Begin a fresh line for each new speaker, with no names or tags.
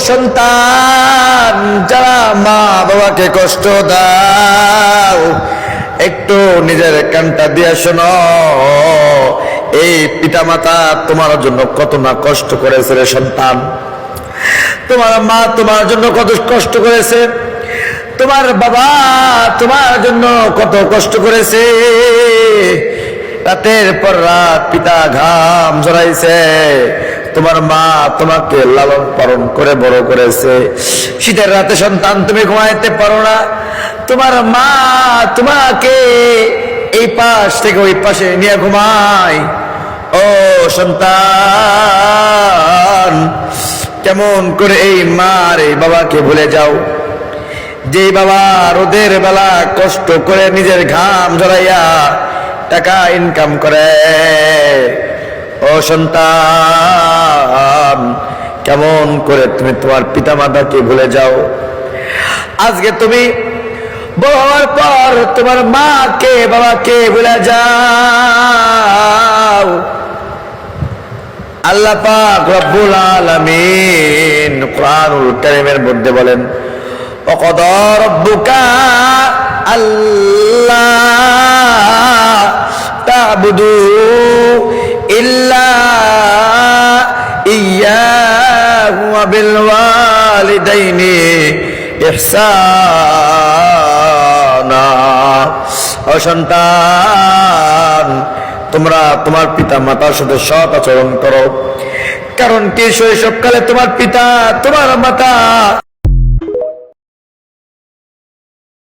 সন্তান, যারা মা বাবাকে কষ্ট দাও, একটু নিজের কানটা দিয়ে শোনো, এই পিতামাতা তোমার জন্য কত না কষ্ট করেছে রে সন্তান। তোমার মা তোমার জন্য কত কষ্ট করেছে, তোমার বাবা তোমার জন্য কত কষ্ট করেছে। রাতের পর রাত পিতা ঘাম ঝরাইছে, তোমার মা তোমাকে লালন পালন করে বড় করেছে। শীতের রাতে সন্তান তুমি ঘুমাইতে পারো না, তোমার মা তোমাকে এই পাশ থেকে ওই পাশে নিয়ে ঘুমায়। ও সন্তান, কেমন করে এই মার এই বাবাকে ভুলে যাও, যে বাবা রোদের বেলা কষ্ট করে নিজের ঘাম ঝরাইয়া টাকা ইনকাম করে। ও সন্তান, কেমন করে তুমি তোমার পিতা মাতাকে ভুলে যাও। আজকে তুমি বড় হওয়ার পর তোমার মাকে বাবাকে ভুলে যাও। আল্লাহ পাক রব্বুল আলামিন কুরআনুল কারীমের মধ্যে বলেন, ওয়াকাদা রাব্বুকা আল্লা তা'বুদু ইল্লা ইয়্যাহু ওয়া বিল ওয়ালিদাইনি ইহসানা। ও সন্তান, তোমরা তোমার পিতা মাতার সাথে সৎ আচরণ করো, কারণ কি শৈশবকালে তোমার পিতা তোমার মাতা